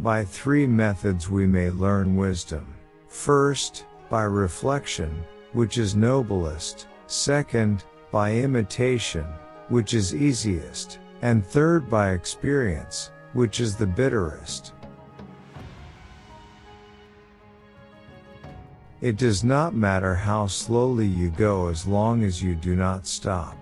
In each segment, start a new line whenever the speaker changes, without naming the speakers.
By 3 methods we may learn wisdom. First, by reflection, which is noblest. Second, by imitation, which is easiest. And third, by experience, which is the bitterest. It does not matter how slowly you go as long as you do not stop.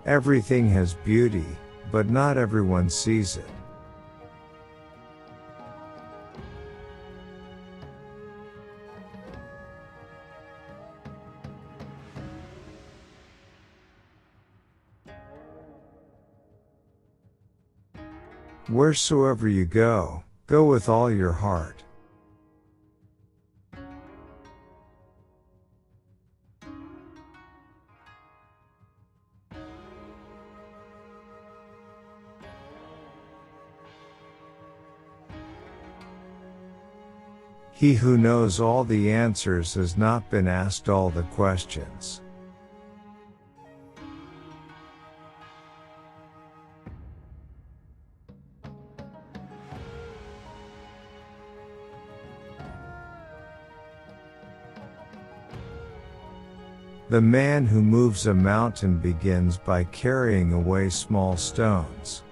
Everything has beauty, but not everyone sees it. Wheresoever you go, go with all your heart. He who knows all the answers has not been asked all the questions. The man who moves a mountain begins by carrying away small stones.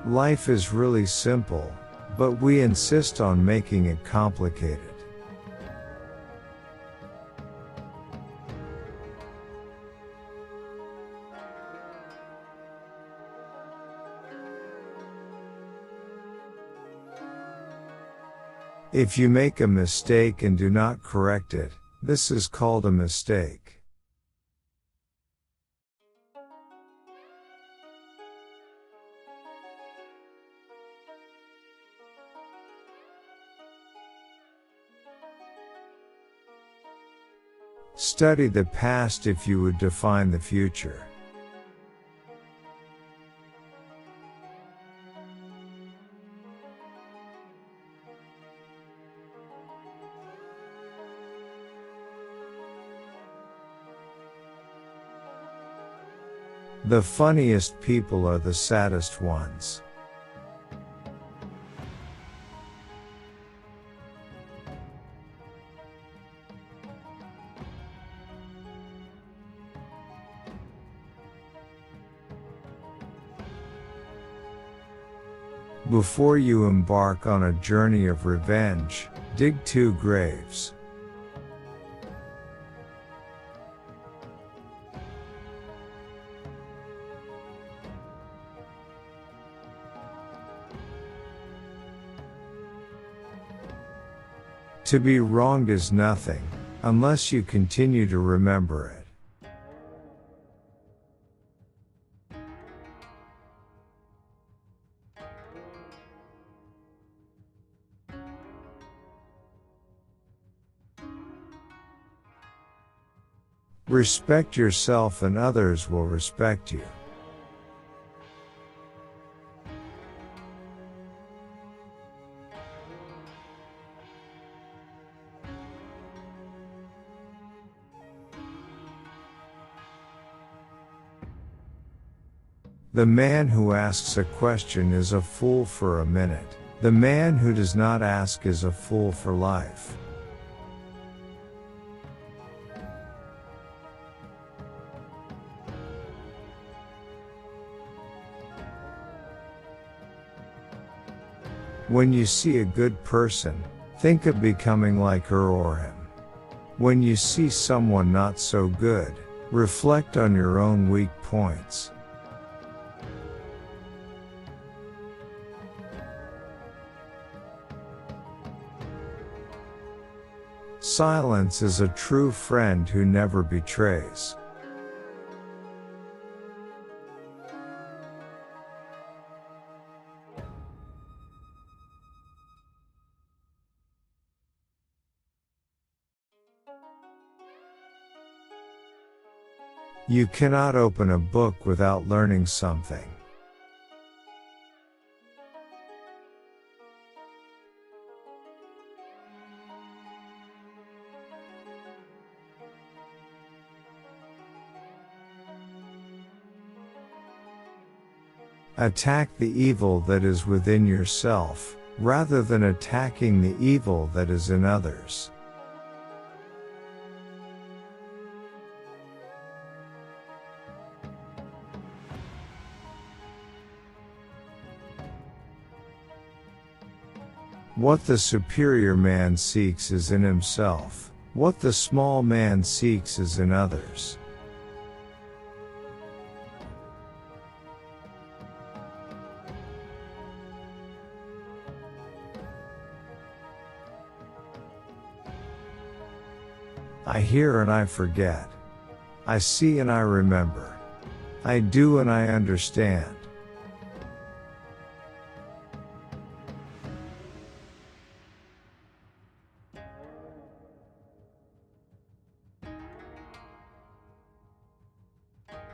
Life is really simple, but we insist on making it complicated. If you make a mistake and do not correct it, this is called a mistake. Study the past if you would define the future. The funniest people are the saddest ones. Before you embark on a journey of revenge, dig 2 graves. To be wronged is nothing, unless you continue to remember it. Respect yourself and others will respect you. The man who asks a question is a fool for a minute. The man who does not ask is a fool for life. When you see a good person, think of becoming like her or him. When you see someone not so good, reflect on your own weak points. Silence is a true friend who never betrays. You cannot open a book without learning something. Attack the evil that is within yourself, rather than attacking the evil that is in others. What the superior man seeks is in himself. What the small man seeks is in others. I hear and I forget. I see and I remember. I do and I understand.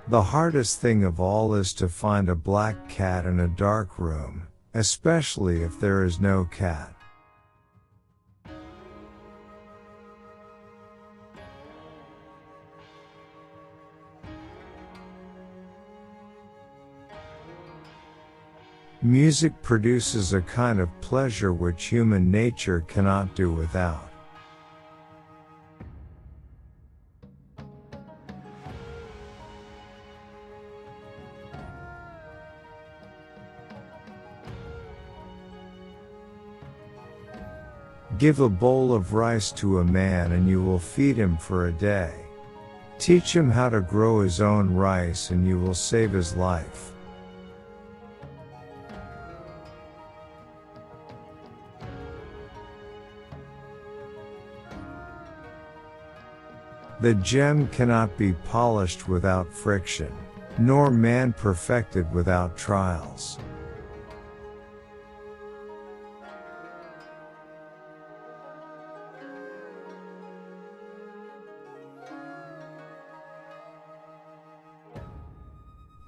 The hardest thing of all is to find a black cat in a dark room, especially if there is no cat. Music produces a kind of pleasure which human nature cannot do without. Give a bowl of rice to a man and you will feed him for a day. Teach him how to grow his own rice and you will save his life. The gem cannot be polished without friction, nor man perfected without trials.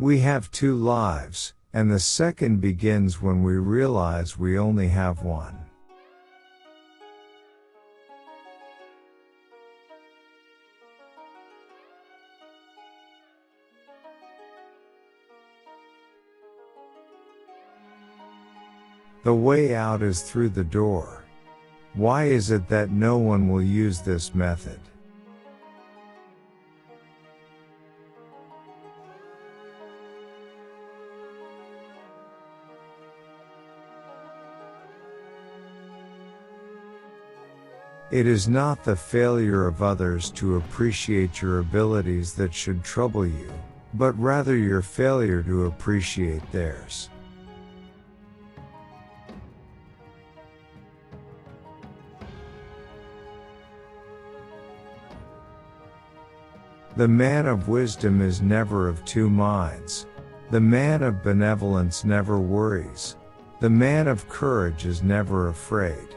We have two lives, and the second begins when we realize we only have one. The way out is through the door. Why is it that no one will use this method? It is not the failure of others to appreciate your abilities that should trouble you, but rather your failure to appreciate theirs. The man of wisdom is never of two minds. The man of benevolence never worries. The man of courage is never afraid.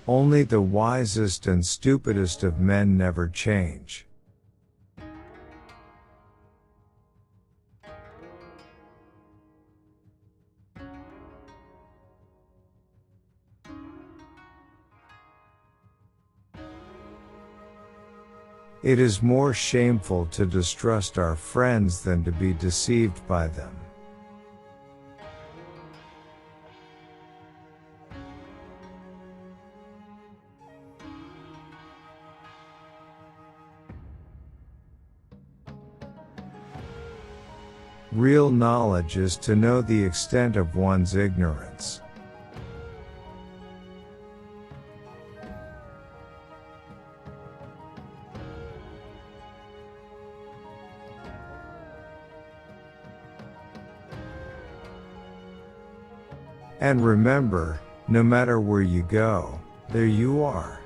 Only the wisest and stupidest of men never change. It is more shameful to distrust our friends than to be deceived by them. Real knowledge is to know the extent of one's ignorance. And remember, no matter where you go, there you are.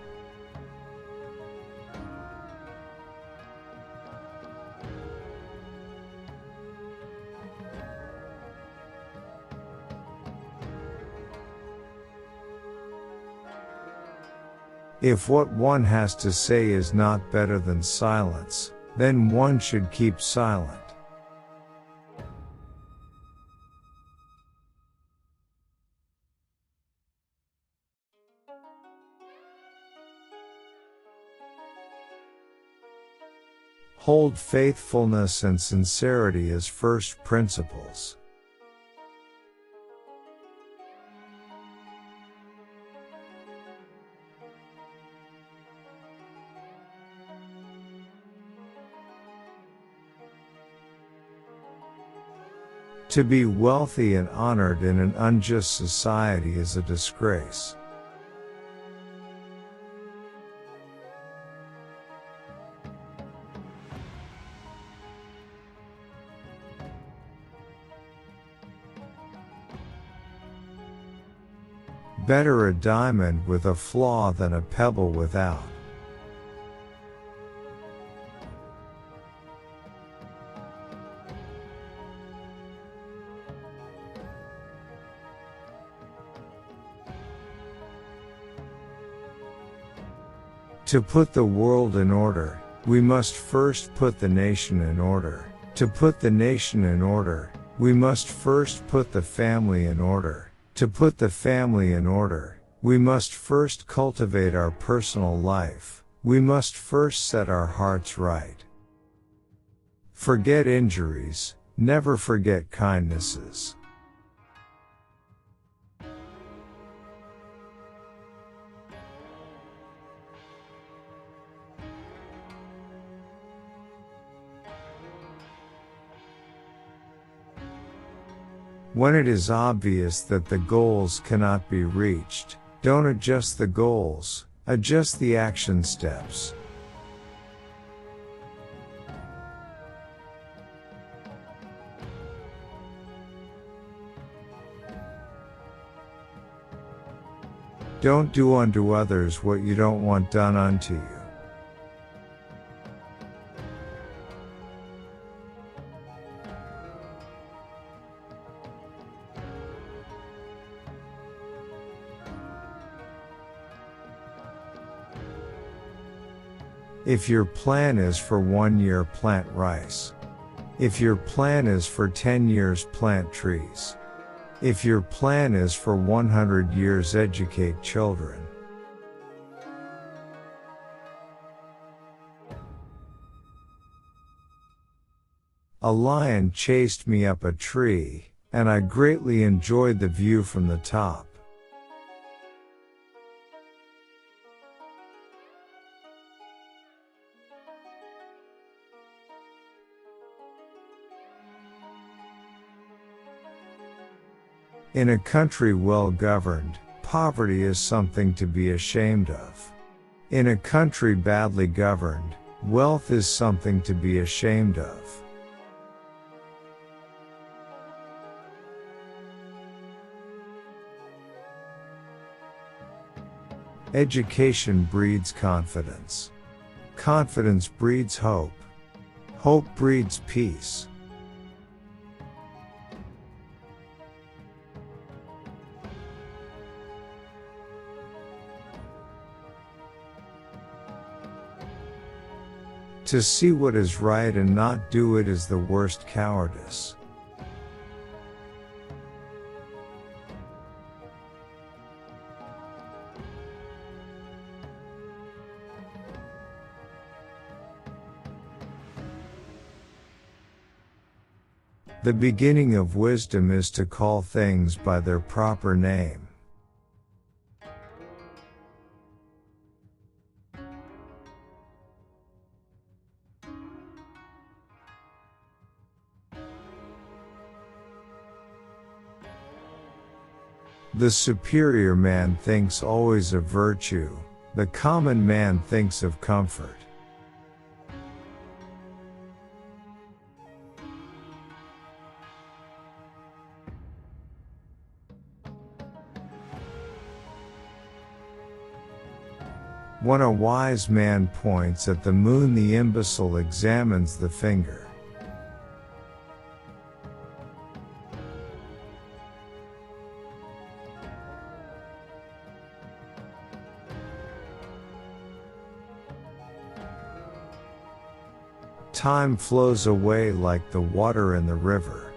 If what one has to say is not better than silence, then one should keep silent. Hold faithfulness and sincerity as first principles. To be wealthy and honored in an unjust society is a disgrace. Better a diamond with a flaw than a pebble without. To put the world in order, we must first put the nation in order. To put the nation in order, we must first put the family in order. To put the family in order, we must first cultivate our personal life. We must first set our hearts right. Forget injuries, never forget kindnesses. When it is obvious that the goals cannot be reached, don't adjust the goals, adjust the action steps. Don't do unto others what you don't want done unto you. If your plan is for 1 year, plant rice. If your plan is for 10 years, plant trees. If your plan is for 100 years, educate children. A lion chased me up a tree, and I greatly enjoyed the view from the top. In a country well governed, poverty is something to be ashamed of. In a country badly governed, wealth is something to be ashamed of. Education breeds confidence. Confidence breeds hope. Hope breeds peace. To see what is right and not do it is the worst cowardice. The beginning of wisdom is to call things by their proper name. The superior man thinks always of virtue, the common man thinks of comfort. When a wise man points at the moon, the imbecile examines the finger. Time flows away like the water in the river.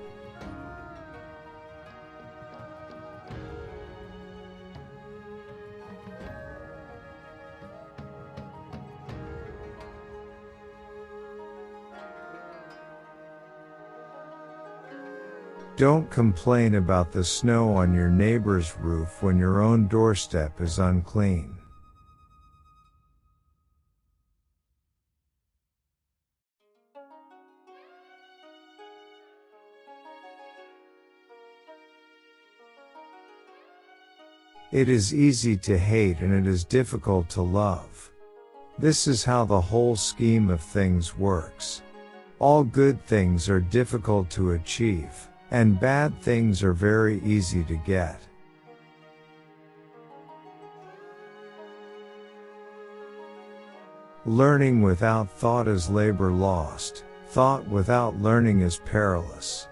Don't complain about the snow on your neighbor's roof when your own doorstep is unclean. It is easy to hate and it is difficult to love. This is how the whole scheme of things works. All good things are difficult to achieve, and bad things are very easy to get. Learning without thought is labor lost. Thought without learning is perilous.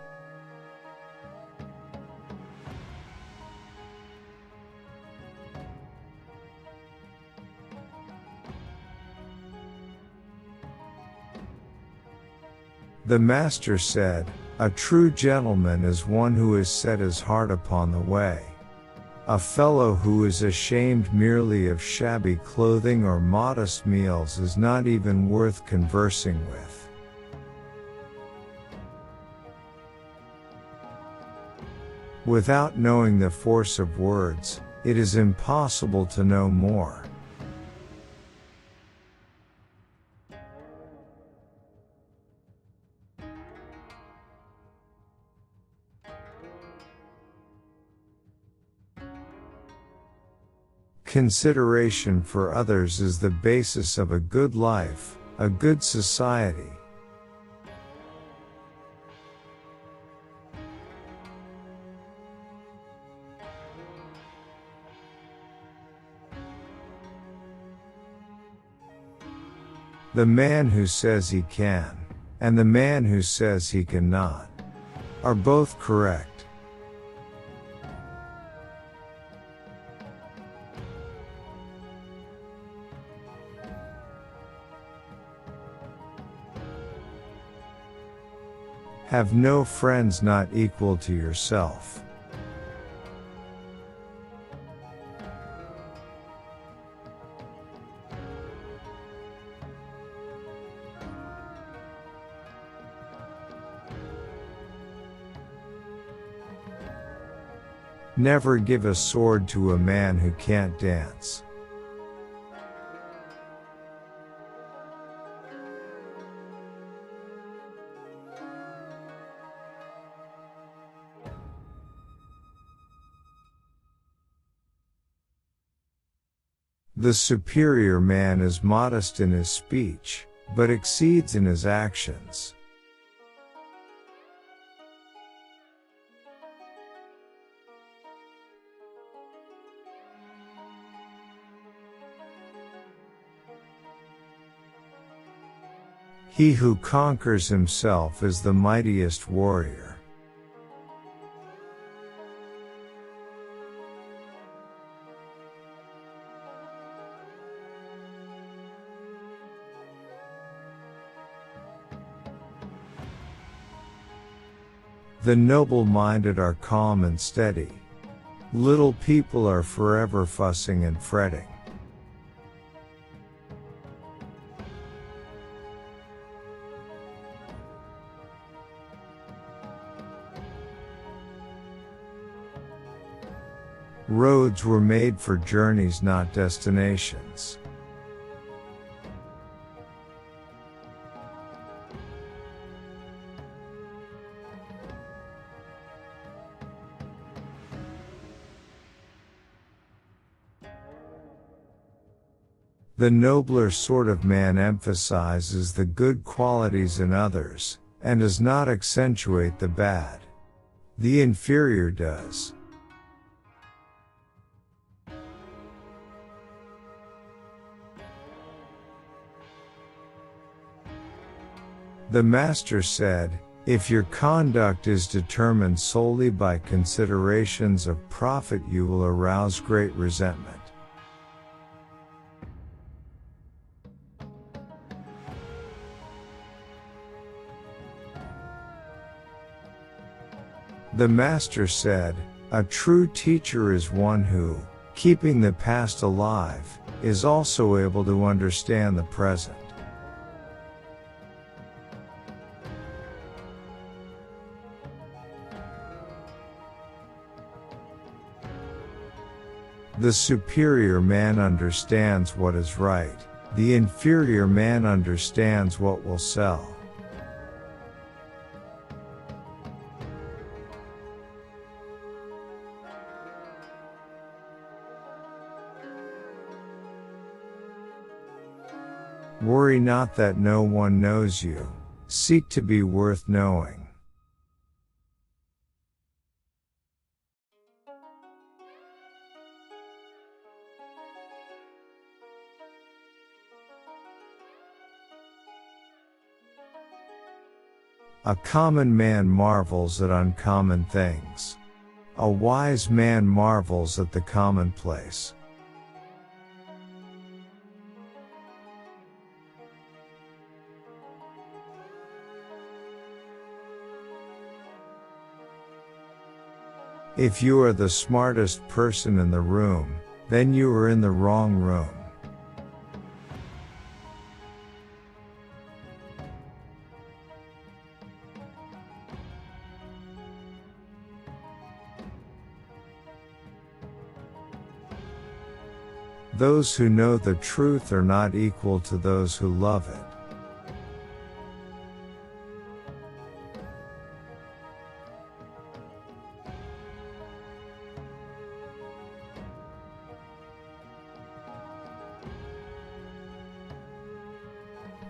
The master said, "A true gentleman is one who has set his heart upon the way. A fellow who is ashamed merely of shabby clothing or modest meals is not even worth conversing with." Without knowing the force of words, it is impossible to know more. Consideration for others is the basis of a good life, a good society. The man who says he can, and the man who says he cannot, are both correct. Have no friends not equal to yourself. Never give a sword to a man who can't dance. The superior man is modest in his speech, but exceeds in his actions. He who conquers himself is the mightiest warrior. The noble-minded are calm and steady. Little people are forever fussing and fretting. Roads were made for journeys, not destinations. The nobler sort of man emphasizes the good qualities in others, and does not accentuate the bad. The inferior does. The master said, "If your conduct is determined solely by considerations of profit, you will arouse great resentment. The master said, "A true teacher is one who, keeping the past alive, is also able to understand the present." The superior man understands what is right. The inferior man understands what will sell. Worry not that no one knows you. Seek to be worth knowing. A common man marvels at uncommon things. A wise man marvels at the commonplace. If you are the smartest person in the room, then you are in the wrong room. Those who know the truth are not equal to those who love it.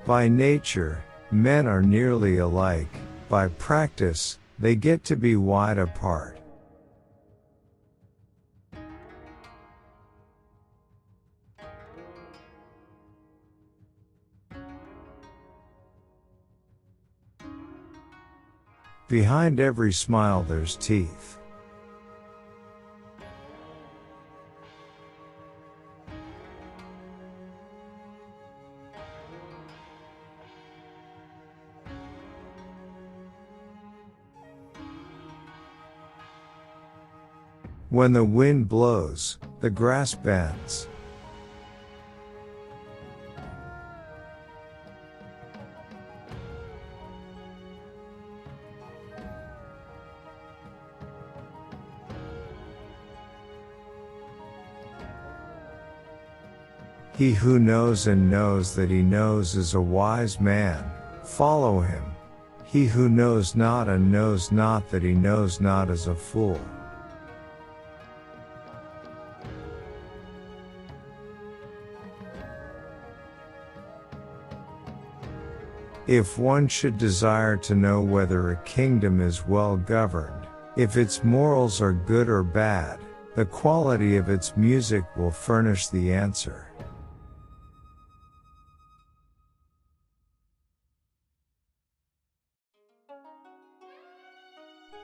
By nature, men are nearly alike. By practice, they get to be wide apart. Behind every smile there's teeth. When the wind blows, the grass bends. He who knows and knows that he knows is a wise man. Follow him. He who knows not and knows not that he knows not is a fool. If one should desire to know whether a kingdom is well governed, if its morals are good or bad, the quality of its music will furnish the answer.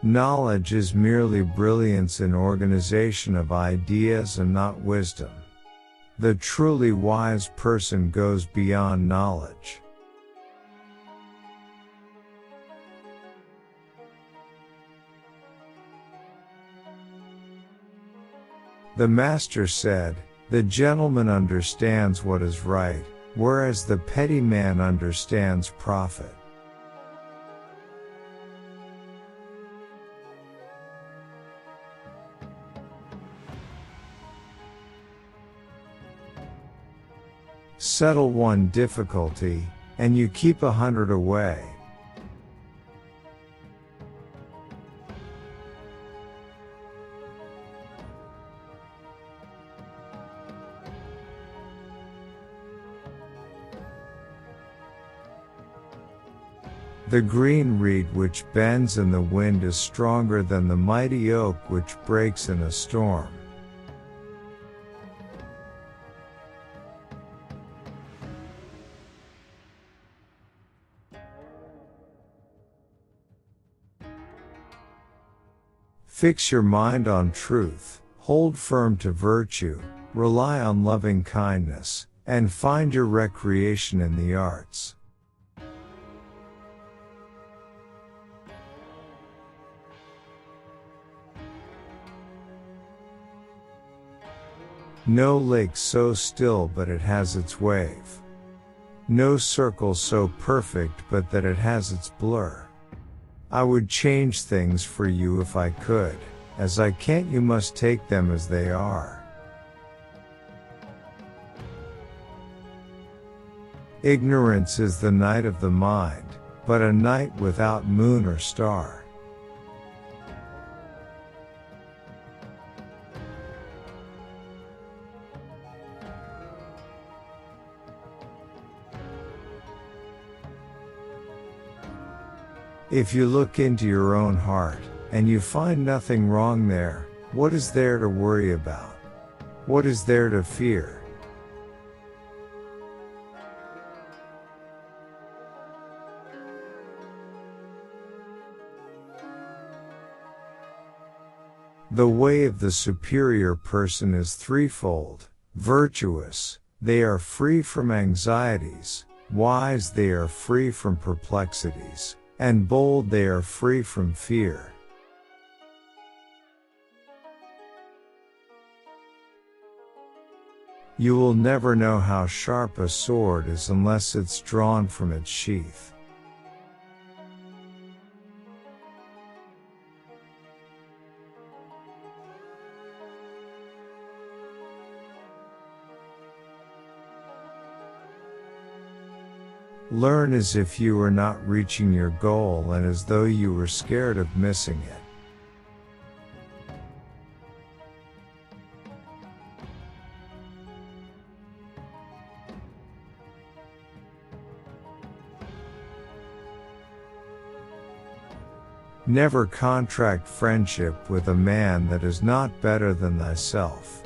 Knowledge is merely brilliance in organization of ideas and not wisdom. The truly wise person goes beyond knowledge. The master said, "The gentleman understands what is right, whereas the petty man understands profit." Settle one difficulty, and you keep 100 away. The green reed which bends in the wind is stronger than the mighty oak which breaks in a storm. Fix your mind on truth, hold firm to virtue, rely on loving kindness, and find your recreation in the arts. No lake so still but it has its wave. No circle so perfect but that it has its blur. I would change things for you if I could. As I can't, you must take them as they are. Ignorance is the night of the mind, but a night without moon or star. If you look into your own heart, and you find nothing wrong there, what is there to worry about? What is there to fear? The way of the superior person is threefold: virtuous, they are free from anxieties; wise, they are free from perplexities; and bold, they are free from fear. You will never know how sharp a sword is unless it's drawn from its sheath. Learn as if you were not reaching your goal and as though you were scared of missing it. Never contract friendship with a man that is not better than thyself.